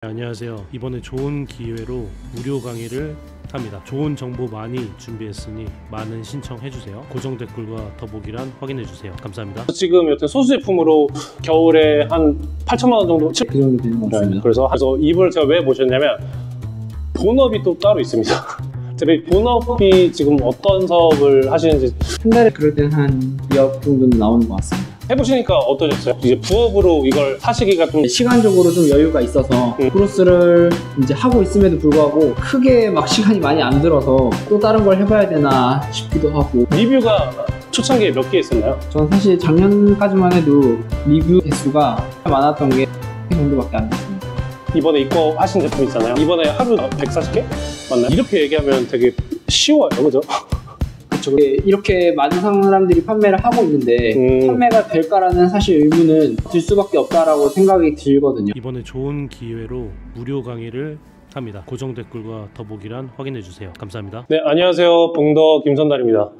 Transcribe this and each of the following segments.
안녕하세요. 이번에 좋은 기회로 무료 강의를 합니다. 좋은 정보 많이 준비했으니 많은 신청해주세요. 고정 댓글과 더보기란 확인해주세요. 감사합니다. 지금 여튼 소수 제품으로 겨울에 한 8천만 원 정도? 그 정도 되는 것 같습니다. 그래서 이걸 제가 왜 모셨냐면 본업이 또 따로 있습니다. 제가 본업이 지금 어떤 사업을 하시는지 한 달에 그럴 때는 한 2억 정도는 나오는 것 같습니다. 해보시니까 어떠셨어요? 이제 부업으로 이걸 하시기가 좀 시간적으로 좀 여유가 있어서 크로스를 이제 하고 있음에도 불구하고 크게 막 시간이 많이 안 들어서 또 다른 걸 해봐야 되나 싶기도 하고. 리뷰가 초창기에 몇 개 있었나요? 저는 사실 작년까지만 해도 리뷰 개수가 많았던 게 정도밖에 안 됐습니다. 이번에 이거 하신 제품 있잖아요. 이번에 하루 140개? 맞나요? 이렇게 얘기하면 되게 쉬워요, 그죠? 그렇죠. 이렇게 많은 사람들이 판매를 하고 있는데 판매가 될까라는 사실 의문은 들 수밖에 없다라고 생각이 들거든요. 이번에 좋은 기회로 무료 강의를 합니다. 고정 댓글과 더보기란 확인해주세요. 감사합니다. 네, 안녕하세요. 봉더 김선달입니다.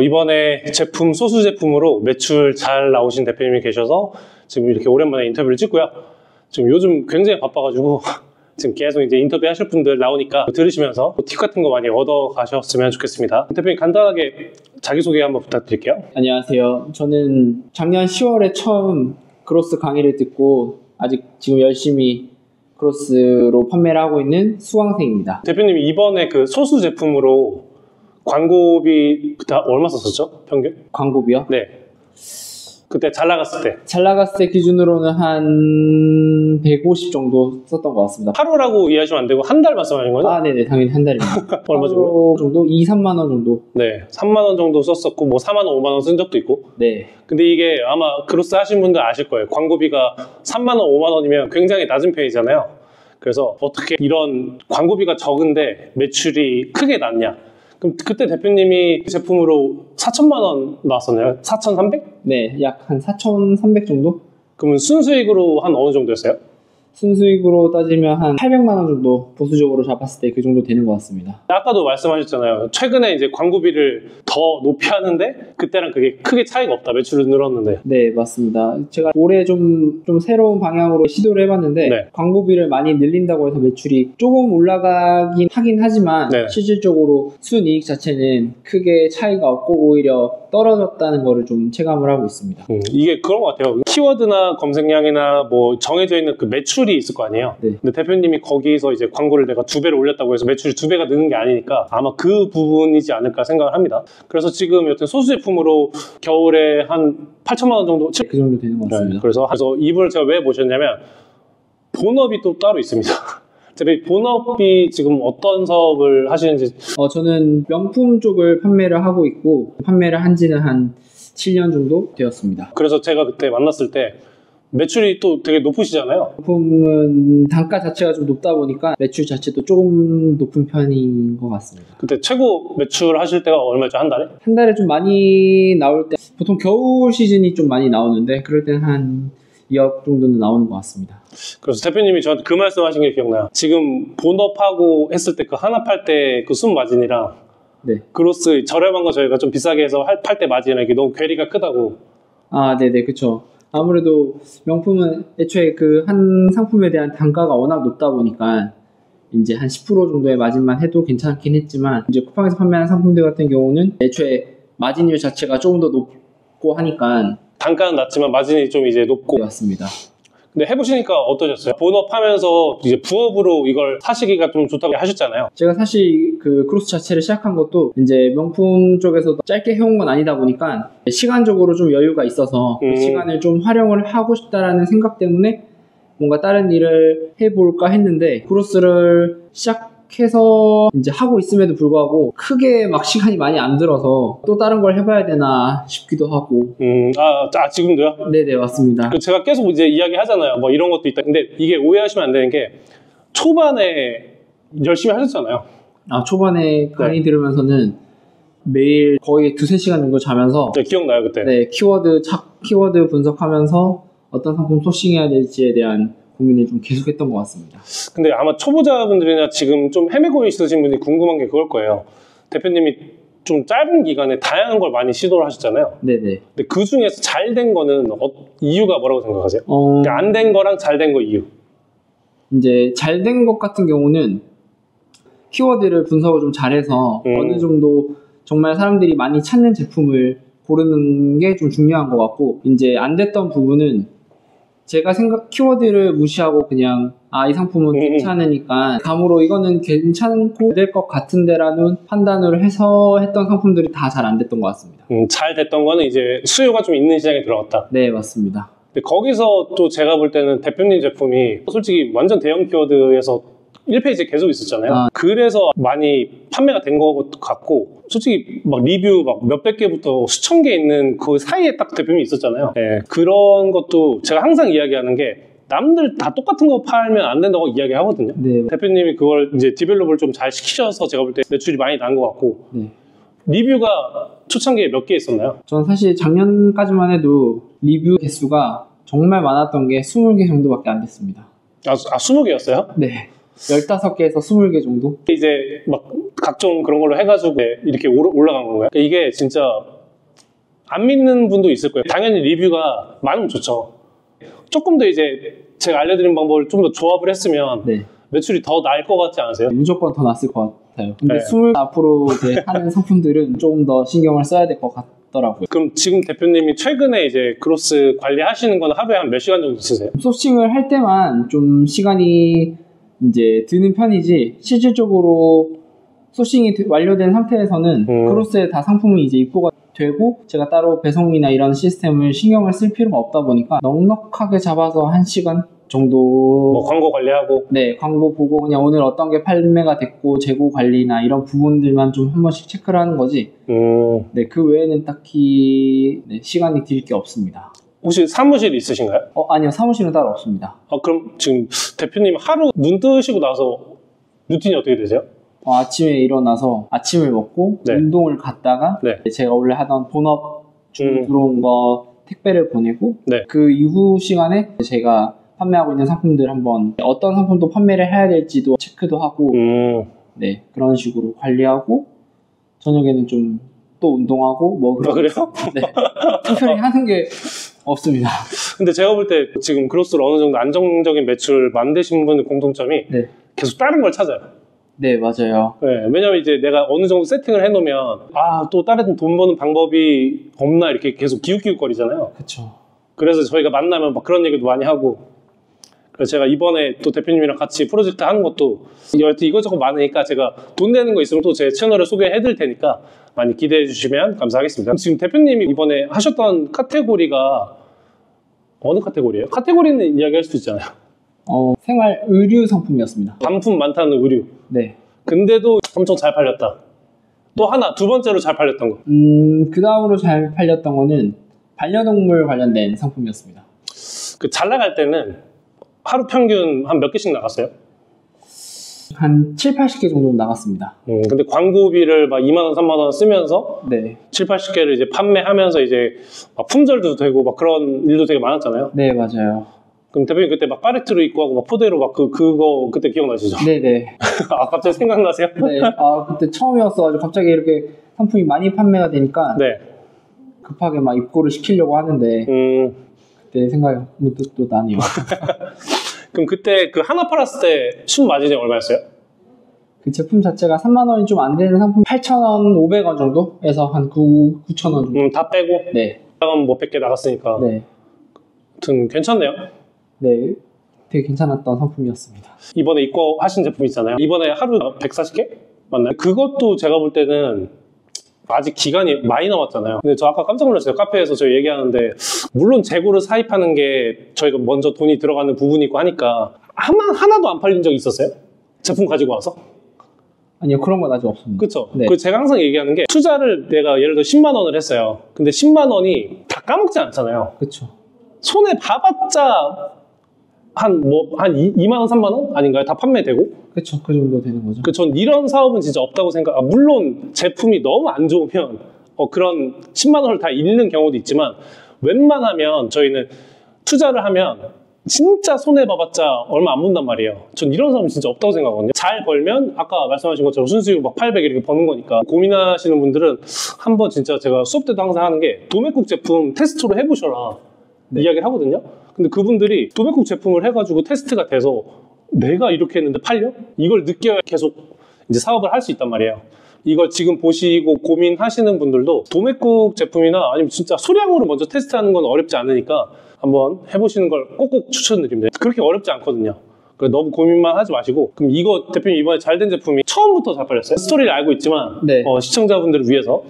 이번에 제품, 소수 제품으로 매출 잘 나오신 대표님이 계셔서 지금 이렇게 오랜만에 인터뷰를 찍고요. 지금 요즘 굉장히 바빠가지고 지금 계속 이제 인터뷰 하실 분들 나오니까 들으시면서 팁 같은 거 많이 얻어 가셨으면 좋겠습니다. 대표님 간단하게 자기소개 한번 부탁드릴게요. 안녕하세요. 저는 작년 10월에 처음 크로스 강의를 듣고 아직 지금 열심히 크로스로 판매를 하고 있는 수강생입니다. 대표님이 이번에 그 소수 제품으로 광고비 그때 얼마 썼었죠? 평균? 광고비요? 네. 그때 잘 나갔을 때. 잘 나갔을 때 기준으로는 한 150 정도 썼던 것 같습니다. 하루라고 이해하시면 안 되고 한 달 말씀하신 거죠? 아, 네네. 당연히 한 달입니다. 얼마 정도? 2, 3만 원 정도. 네. 3만 원 정도 썼었고 뭐 4만 원, 5만 원 쓴 적도 있고. 네. 근데 이게 아마 크로스 하신 분들 아실 거예요. 광고비가 3만 원, 5만 원이면 굉장히 낮은 편이잖아요. 그래서 어떻게 이런 광고비가 적은데 매출이 크게 났냐? 그럼 그때 대표님이 제품으로 4천만 원 나왔었나요? 4,300? 네, 약 한 4,300 정도? 그러면 순수익으로 한 어느 정도였어요? 순수익으로 따지면 한 800만 원 정도 보수적으로 잡았을 때 그 정도 되는 것 같습니다. 아까도 말씀하셨잖아요. 최근에 이제 광고비를 더 높이 하는데 그때랑 그게 크게 차이가 없다. 매출이 늘었는데. 네, 맞습니다. 제가 올해 좀 새로운 방향으로 시도를 해봤는데 네. 광고비를 많이 늘린다고 해서 매출이 조금 올라가긴 하긴 하지만 네. 실질적으로 순이익 자체는 크게 차이가 없고 오히려 떨어졌다는 거를 좀 체감을 하고 있습니다. 이게 그런 것 같아요. 키워드나 검색량이나 뭐 정해져 있는 그 매출이 있을 거 아니에요. 네. 근데 대표님이 거기서 이제 광고를 내가 2배를 올렸다고 해서 매출이 2배가 느는 게 아니니까 아마 그 부분이지 않을까 생각을 합니다. 그래서 지금 여튼 소수 제품으로 겨울에 한 8천만 원 정도? 그 정도 되는 것 같습니다. 네. 그래서 이분을 제가 왜 모셨냐면 본업이 또 따로 있습니다. 본업이 지금 어떤 사업을 하시는지. 저는 명품 쪽을 판매를 하고 있고 판매를 한 지는 한 7년 정도 되었습니다. 그래서 제가 그때 만났을 때 매출이 또 되게 높으시잖아요. 명품은 단가 자체가 좀 높다 보니까 매출 자체도 조금 높은 편인 것 같습니다. 그때 최고 매출 하실 때가 얼마였죠? 한 달에? 한 달에 좀 많이 나올 때 보통 겨울 시즌이 좀 많이 나오는데 그럴 때는 한 2억 정도는 나오는 것 같습니다. 그래서 대표님이 저한테 그 말씀하신 게 기억나요. 지금 본업하고 했을 때 그 하나 팔 때 그 순 마진이랑 네. 크로스 저렴한 거 저희가 좀 비싸게 해서 팔 때 마진이랑 이게 너무 괴리가 크다고. 아, 네네, 그쵸. 아무래도 명품은 애초에 그 한 상품에 대한 단가가 워낙 높다 보니까 이제 한 10% 정도의 마진만 해도 괜찮긴 했지만 이제 쿠팡에서 판매하는 상품들 같은 경우는 애초에 마진율 자체가 조금 더 높고 하니까 단가는 낮지만 마진이 좀 이제 높고. 네, 맞습니다. 근데 해보시니까 어떠셨어요? 본업 하면서 이제 부업으로 이걸 하시기가 좀 좋다고 하셨잖아요. 제가 사실 그 크로스 자체를 시작한 것도 이제 명품 쪽에서 짧게 해온 건 아니다 보니까 시간적으로 좀 여유가 있어서 그 시간을 좀 활용을 하고 싶다라는 생각 때문에 뭔가 다른 일을 해볼까 했는데 크로스를 시작해서 이제 하고 있음에도 불구하고 크게 막 시간이 많이 안 들어서 또 다른 걸 해봐야 되나 싶기도 하고. 지금도요? 네네, 맞습니다. 제가 계속 이제 이야기 하잖아요. 뭐 이런 것도 있다. 근데 이게 오해하시면 안 되는 게 초반에 열심히 하셨잖아요. 초반에 강의 들으면서는 매일 거의 2-3시간 정도 자면서 네, 기억나요 그때? 네, 키워드 분석하면서 어떤 상품 소싱해야 될지에 대한 고민을 좀 계속했던 것 같습니다. 근데 아마 초보자분들이나 지금 좀 헤매고 있으신 분이 궁금한 게 그걸 거예요. 대표님이 좀 짧은 기간에 다양한 걸 많이 시도를 하셨잖아요. 네네. 근데 그 중에서 잘 된 거는 이유가 뭐라고 생각하세요? 안 된 거랑 잘 된 거 이유. 이제 잘 된 것 같은 경우는 키워드를 분석을 좀 잘해서 어느 정도 정말 사람들이 많이 찾는 제품을 고르는 게 좀 중요한 것 같고, 이제 안 됐던 부분은 제가 키워드를 무시하고 그냥 이 상품은 괜찮으니까 감으로 이거는 괜찮고 될 것 같은데라는 판단을 해서 했던 상품들이 다 잘 안 됐던 것 같습니다. 잘 됐던 거는 이제 수요가 좀 있는 시장에 들어갔다. 네, 맞습니다. 근데 거기서 또 제가 볼 때는 대표님 제품이 솔직히 완전 대형 키워드에서 1페이지에 계속 있었잖아요. 그래서 많이 판매가 된 것 같고, 솔직히 막 리뷰 막 몇백 개부터 수천 개 있는 그 사이에 딱 대표님이 있었잖아요. 네, 그런 것도 제가 항상 이야기하는 게 남들 다 똑같은 거 팔면 안 된다고 이야기하거든요. 네. 대표님이 그걸 이제 디벨롭을 좀 잘 시키셔서 제가 볼 때 매출이 많이 난 것 같고, 네. 리뷰가 초창기에 몇 개 있었나요? 전 사실 작년까지만 해도 리뷰 개수가 정말 많았던 게 20개 정도밖에 안 됐습니다. 20개였어요? 네. 15개에서 20개 정도? 이제 막 각종 그런 걸로 해가지고 이렇게 올라간 건가요? 이게 진짜 안 믿는 분도 있을 거예요. 당연히 리뷰가 많으면 좋죠. 조금 더 이제 제가 알려드린 방법을 좀 더 조합을 했으면 네. 매출이 더 나을 것 같지 않으세요? 무조건 더 낫을 것 같아요. 근데 네. 20 앞으로 이제 하는 상품들은 조금 더 신경을 써야 될 것 같더라고요. 그럼 지금 대표님이 최근에 이제 그로스 관리하시는 건 하루에 한 몇 시간 정도 쓰세요? 소싱을 할 때만 좀 시간이 이제 드는 편이지, 실질적으로 소싱이 완료된 상태에서는 크로스에 다 상품이 이제 입고가 되고 제가 따로 배송이나 이런 시스템을 신경을 쓸 필요가 없다 보니까 넉넉하게 잡아서 1시간 정도 뭐 광고 관리하고. 네, 광고 보고 그냥 오늘 어떤 게 판매가 됐고 재고 관리나 이런 부분들만 좀 한 번씩 체크를 하는 거지. 네, 그 외에는 딱히 시간이 들 게 없습니다. 혹시 사무실 있으신가요? 아니요, 사무실은 따로 없습니다. 그럼 지금 대표님 하루 눈 뜨시고 나서 루틴이 어떻게 되세요? 아침에 일어나서 아침을 먹고 네. 운동을 갔다가 네. 제가 원래 하던 본업 주문 들어온 거 택배를 보내고 네. 그 이후 시간에 제가 판매하고 있는 상품들 한번 어떤 상품도 판매를 해야 될지도 체크도 하고 네, 그런 식으로 관리하고 저녁에는 좀 또 운동하고 뭐 그래요? 네, 특별히 하는 게 없습니다. 근데 제가 볼 때 지금 그로스로 어느 정도 안정적인 매출 만드신 분의 공통점이 네. 계속 다른 걸 찾아요. 네, 맞아요. 네, 왜냐면 이제 내가 어느 정도 세팅을 해놓으면 또 다른 돈 버는 방법이 없나 이렇게 계속 기웃기웃거리잖아요. 그렇죠. 그래서 저희가 만나면 막 그런 얘기도 많이 하고, 그래서 제가 이번에 또 대표님이랑 같이 프로젝트 하는 것도 여하튼 이것저것 많으니까 제가 돈 내는 거 있으면 또 제 채널을 소개해 드릴 테니까 많이 기대해 주시면 감사하겠습니다. 지금 대표님이 이번에 하셨던 카테고리가 어느 카테고리예요? 카테고리는 이야기할 수도 있잖아요. 생활 의류 상품이었습니다. 반품 많다는 의류. 네. 근데도 엄청 잘 팔렸다. 또 하나, 두 번째로 잘 팔렸던 거. 그 다음으로 잘 팔렸던 거는 반려동물 관련된 상품이었습니다. 그 잘 나갈 때는 하루 평균 한 몇 개씩 나갔어요? 한 7, 80개 정도 나갔습니다. 근데 광고비를 막 2만원, 3만원 쓰면서 네. 7, 80개를 이제 판매하면서 이제 막 품절도 되고 막 그런 일도 되게 많았잖아요. 네, 맞아요. 그럼 대표님 그때 막 파레트로 입고 하고 막 포대로 막 그거 그때 기억나시죠? 네네. 갑자기 생각나세요? 네. 그때 처음이었어가지고 갑자기 이렇게 상품이 많이 판매가 되니까 네. 급하게 막 입고를 시키려고 하는데 그때 생각이 문득 또 나네요. 그럼 그때 그 하나 팔았을 때 순 마진이 얼마였어요? 그 제품 자체가 3만 원이 좀 안 되는 상품 8,000원, 500원 정도에서 한 9,000원 정도. 다 빼고? 네. 그럼 뭐 100개 나갔으니까. 네. 아무튼 괜찮네요. 네. 되게 괜찮았던 상품이었습니다. 이번에 입고하신 제품 있잖아요. 이번에 하루 140개? 맞나요? 그것도 제가 볼 때는 아직 기간이 많이 남았잖아요. 근데 저 아까 깜짝 놀랐어요. 카페에서 저희 얘기하는데 물론 재고를 사입하는 게 저희가 먼저 돈이 들어가는 부분이 있고 하니까 하나도 안 팔린 적이 있었어요? 제품 가지고 와서? 아니요, 그런 건 아직 없습니다. 그쵸? 네. 그 제가 항상 얘기하는 게 투자를 내가 예를 들어 10만 원을 했어요. 근데 10만 원이 다 까먹지 않잖아요. 그쵸. 손에 봐봤자 한 2만 원, 3만 원 아닌가요? 다 판매되고? 그쵸, 그 정도 되는 거죠. 전 이런 사업은 진짜 없다고 물론 제품이 너무 안 좋으면 그런 10만 원을 다 잃는 경우도 있지만 웬만하면 저희는 투자를 하면 진짜 손해봐봤자 얼마 안 문단 말이에요. 전 이런 사업은 진짜 없다고 생각하거든요. 잘 벌면 아까 말씀하신 것처럼 순수익 막 800 이렇게 버는 거니까 고민하시는 분들은 한번 진짜 제가 수업 때도 항상 하는 게 도매국 제품 테스트로 해보셔라 이야기를 하거든요. 근데 그분들이 도매국 제품을 해가지고 테스트가 돼서 내가 이렇게 했는데 팔려? 이걸 느껴야 계속 이제 사업을 할 수 있단 말이에요. 이걸 지금 보시고 고민하시는 분들도 도매국 제품이나 아니면 진짜 소량으로 먼저 테스트하는 건 어렵지 않으니까 한번 해보시는 걸 꼭꼭 추천드립니다. 그렇게 어렵지 않거든요. 너무 고민만 하지 마시고. 그럼 이거 대표님 이번에 잘 된 제품이 처음부터 잘 팔렸어요? 스토리를 알고 있지만 네. 시청자분들을 위해서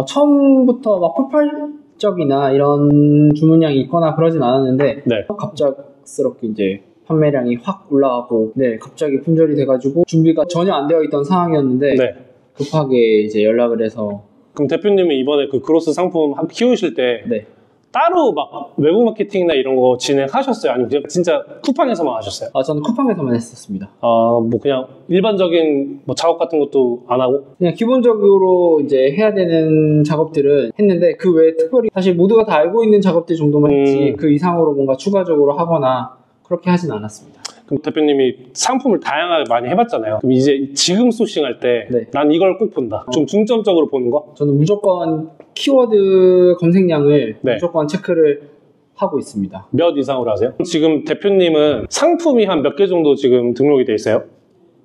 처음부터 막 폭발적이나 이런 주문량이 있거나 그러진 않았는데 네. 갑작스럽게 이제 판매량이 확 올라가고 갑자기 품절이 돼가지고 준비가 전혀 안 되어 있던 상황이었는데 네. 급하게 이제 연락을 해서. 그럼 대표님이 이번에 그 그로스 상품 키우실 때 네. 따로 막 외부 마케팅이나 이런 거 진행하셨어요? 아니면 그냥 진짜 쿠팡에서만 하셨어요? 저는 쿠팡에서만 했었습니다. 뭐 그냥 일반적인 뭐 작업 같은 것도 안 하고? 그냥 기본적으로 이제 해야 되는 작업들은 했는데 그 외에 특별히 사실 모두가 다 알고 있는 작업들 정도만 했지 그 이상으로 뭔가 추가적으로 하거나 그렇게 하진 않았습니다. 그럼 대표님이 상품을 다양하게 많이 해봤잖아요. 그럼 이제 지금 소싱할 때 난 네. 이걸 꼭 본다. 좀 중점적으로 보는 거? 저는 무조건 키워드 검색량을 네. 무조건 체크를 하고 있습니다. 몇 이상으로 하세요? 지금 대표님은 상품이 한 몇 개 정도 지금 등록이 돼 있어요?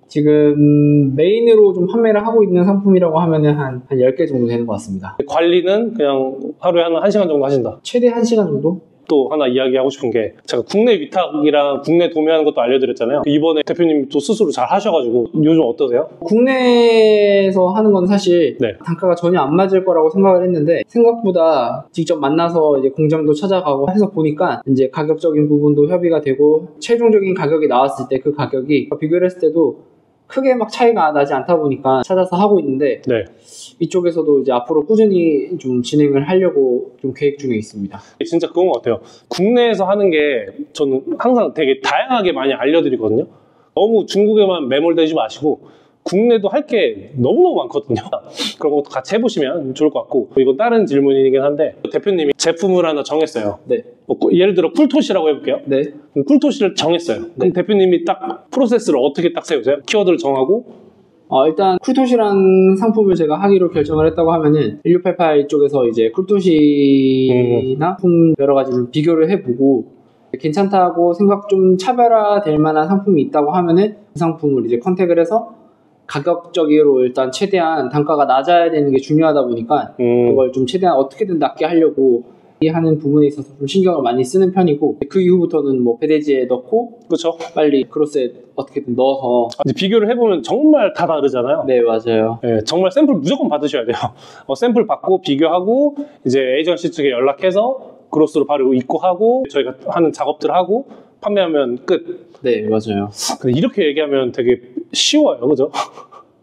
지금 메인으로 좀 판매를 하고 있는 상품이라고 하면은 한 10개 정도 되는 것 같습니다. 관리는 그냥 하루에 한 1시간 정도 하신다. 최대 1시간 정도? 또 하나 이야기하고 싶은 게 제가 국내 위탁이랑 국내 도매하는 것도 알려드렸잖아요. 이번에 대표님 또 스스로 잘 하셔가지고 요즘 어떠세요? 국내에서 하는 건 사실 네. 단가가 전혀 안 맞을 거라고 생각을 했는데 생각보다 직접 만나서 이제 공장도 찾아가고 해서 보니까 이제 가격적인 부분도 협의가 되고 최종적인 가격이 나왔을 때 그 가격이 비교를 했을 때도 크게 막 차이가 나지 않다 보니까 찾아서 하고 있는데 네. 이쪽에서도 이제 앞으로 꾸준히 좀 진행을 하려고 좀 계획 중에 있습니다. 진짜 그건 것 같아요. 국내에서 하는 게 저는 항상 되게 다양하게 많이 알려드리거든요. 너무 중국에만 매몰되지 마시고 국내도 할 게 너무너무 많거든요. 그런 것도 같이 해보시면 좋을 것 같고. 이건 다른 질문이긴 한데 대표님이 제품을 하나 정했어요. 네. 예를 들어 쿨토시라고 해볼게요. 네. 그럼 쿨토시를 정했어요. 그럼 대표님이 딱 프로세스를 어떻게 딱 세우세요? 키워드를 정하고 일단 쿨토시라는 상품을 제가 하기로 결정을 했다고 하면은 1688 쪽에서 이제 쿨토시나 품 여러 가지를 비교를 해보고 괜찮다고 생각 좀 차별화될 만한 상품이 있다고 하면은 그 상품을 이제 컨택을 해서 가격적으로 일단 최대한 단가가 낮아야 되는 게 중요하다 보니까 그걸 좀 최대한 어떻게든 낮게 하려고 하는 부분에 있어서 좀 신경을 많이 쓰는 편이고 그 이후부터는 뭐 배대지에 넣고 그렇죠. 빨리 크로스에 어떻게든 넣어서 이제 비교를 해보면 정말 다 다르잖아요. 네 맞아요. 네, 정말 샘플 무조건 받으셔야 돼요. 샘플 받고 비교하고 이제 에이전시 측에 연락해서 그로스로 바로 입고하고 저희가 하는 작업들 하고 판매하면 끝. 네 맞아요. 근데 이렇게 얘기하면 되게 쉬워요, 그죠?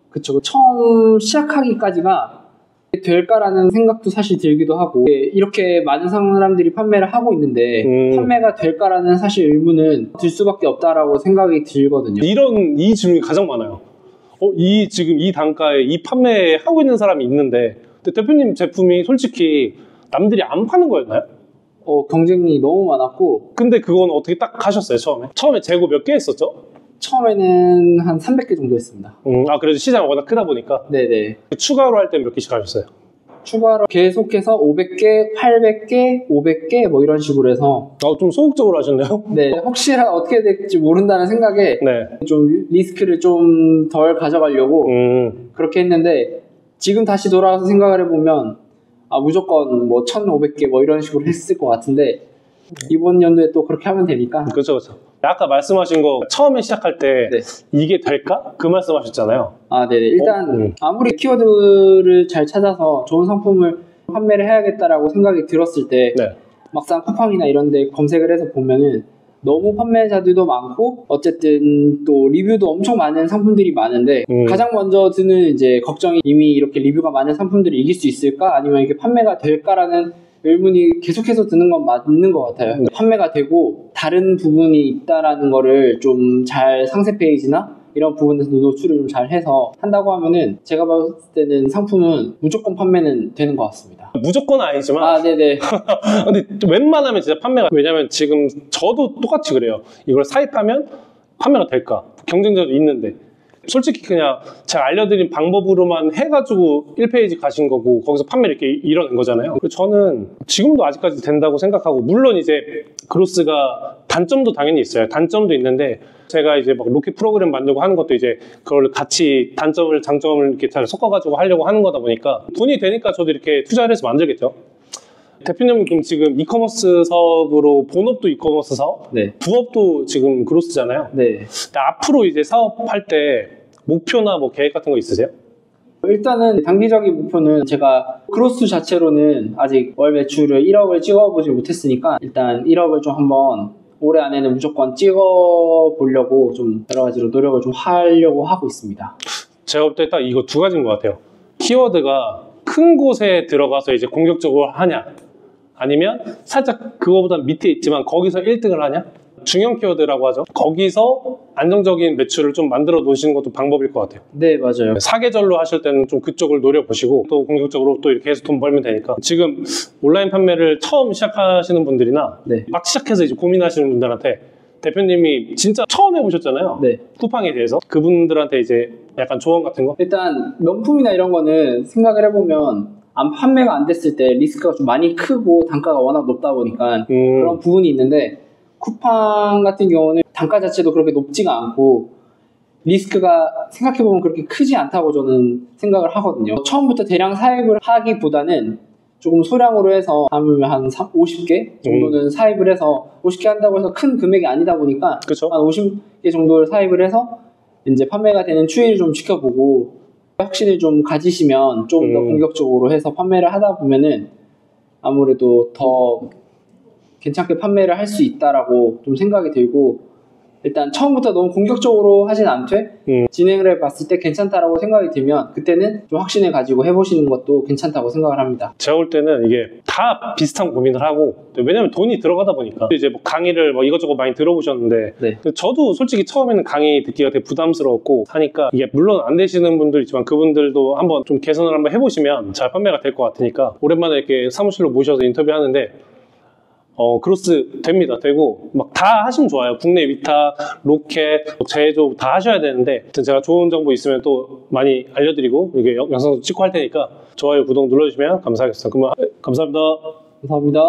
그쵸. 처음 시작하기까지가 될까라는 생각도 사실 들기도 하고 이렇게 많은 사람들이 판매를 하고 있는데 판매가 될까라는 사실 의문은 들 수밖에 없다라고 생각이 들거든요. 이 질문이 가장 많아요. 지금 이 단가에 이 판매하고 있는 사람이 있는데 근데 대표님 제품이 솔직히 남들이 안 파는 거였나요? 경쟁이 너무 많았고 근데 그건 어떻게 딱 하셨어요, 처음에 재고 몇 개 했었죠? 처음에는 한 300개 정도 했습니다. 그래도 시장이 워낙 크다 보니까 네네. 추가로 할 때 몇 개씩 하셨어요? 추가로 계속해서 500개, 800개, 500개 뭐 이런 식으로 해서 좀 소극적으로 하셨네요? 네, 혹시나 어떻게 될지 모른다는 생각에 네. 좀 리스크를 좀 덜 가져가려고 그렇게 했는데 지금 다시 돌아와서 생각을 해보면 무조건 뭐 1500개 뭐 이런 식으로 했을 것 같은데 이번 연도에 또 그렇게 하면 되니까. 그렇죠. 아까 말씀하신 거 처음에 시작할 때 네. 이게 될까? 그 말씀하셨잖아요. 네네. 일단 아무리 키워드를 잘 찾아서 좋은 상품을 판매를 해야겠다라고 생각이 들었을 때 네. 막상 쿠팡이나 이런 데 검색을 해서 보면은 너무 판매자들도 많고 어쨌든 또 리뷰도 엄청 많은 상품들이 많은데 가장 먼저 드는 이제 걱정이 이미 이렇게 리뷰가 많은 상품들을 이길 수 있을까? 아니면 이게 판매가 될까라는 의문이 계속해서 드는 건 맞는 것 같아요. 판매가 되고 다른 부분이 있다라는 거를 좀 잘 상세 페이지나 이런 부분에서 노출을 좀 잘 해서 한다고 하면은 제가 봤을 때는 상품은 무조건 판매는 되는 것 같습니다. 무조건 아니지만 네네. 근데 웬만하면 진짜 판매가 왜냐면 지금 저도 똑같이 그래요. 이걸 사입하면 판매가 될까? 경쟁자도 있는데 솔직히 그냥 제가 알려드린 방법으로만 해가지고 1페이지 가신 거고 거기서 판매를 이렇게 이뤄낸 거잖아요. 그래서 저는 지금도 아직까지 된다고 생각하고, 물론 이제 그로스가 단점도 당연히 있어요. 단점도 있는데 제가 이제 막 로켓 프로그램 만들고 하는 것도 이제 그걸 같이 단점을 장점을 이렇게 잘 섞어가지고 하려고 하는 거다 보니까 돈이 되니까 저도 이렇게 투자를 해서 만들겠죠. 대표님은 그럼 지금 이커머스 사업으로 본업도 이커머스 사업, 네. 부업도 지금 그로스잖아요. 네. 근데 앞으로 이제 사업할 때 목표나 뭐 계획 같은 거 있으세요? 일단은 단기적인 목표는 제가 크로스 자체로는 아직 월 매출을 1억을 찍어보지 못했으니까 일단 1억을 좀 한번 올해 안에는 무조건 찍어보려고 좀 여러 가지로 노력을 좀 하려고 하고 있습니다. 제가 볼 때 딱 이거 두 가지인 것 같아요. 키워드가 큰 곳에 들어가서 이제 공격적으로 하냐, 아니면 살짝 그거보다 밑에 있지만 거기서 1등을 하냐? 중형 키워드라고 하죠. 거기서 안정적인 매출을 좀 만들어 놓으시는 것도 방법일 것 같아요. 네, 맞아요. 사계절로 하실 때는 좀 그쪽을 노려보시고 또 공격적으로 또 이렇게 해서 돈 벌면 되니까. 지금 온라인 판매를 처음 시작하시는 분들이나 네. 막 시작해서 이제 고민하시는 분들한테, 대표님이 진짜 처음 해보셨잖아요. 네. 쿠팡에 대해서. 그분들한테 이제 약간 조언 같은 거? 일단 명품이나 이런 거는 생각을 해보면 판매가 안 됐을 때 리스크가 좀 많이 크고 단가가 워낙 높다 보니까 그런 부분이 있는데, 쿠팡 같은 경우는 단가 자체도 그렇게 높지가 않고 리스크가 생각해보면 그렇게 크지 않다고 저는 생각을 하거든요. 처음부터 대량 사입을 하기보다는 조금 소량으로 해서 한 50개 정도는 사입을 해서, 50개 한다고 해서 큰 금액이 아니다 보니까 그쵸? 한 50개 정도를 사입을 해서 이제 판매가 되는 추이를 좀 지켜보고 확신을 좀 가지시면 좀 더 공격적으로 해서 판매를 하다 보면은 아무래도 더 괜찮게 판매를 할 수 있다라고 좀 생각이 들고, 일단 처음부터 너무 공격적으로 하진 않되 진행을 해봤을 때 괜찮다라고 생각이 들면 그때는 좀 확신을 가지고 해보시는 것도 괜찮다고 생각을 합니다. 제가 볼 때는 이게 다 비슷한 고민을 하고, 왜냐면 돈이 들어가다 보니까 이제 뭐 강의를 뭐 이것저것 많이 들어보셨는데 네. 저도 솔직히 처음에는 강의 듣기가 되게 부담스러웠고 하니까, 이게 물론 안 되시는 분들 있지만 그분들도 한번 좀 개선을 한번 해보시면 잘 판매가 될 것 같으니까, 오랜만에 이렇게 사무실로 모셔서 인터뷰하는데 크로스 됩니다. 되고 막 다 하시면 좋아요. 국내 위탁, 로켓, 제조 다 하셔야 되는데, 제가 좋은 정보 있으면 또 많이 알려드리고 이게 영상도 찍고 할 테니까 좋아요, 구독 눌러주시면 감사하겠습니다. 그러면 감사합니다. 감사합니다.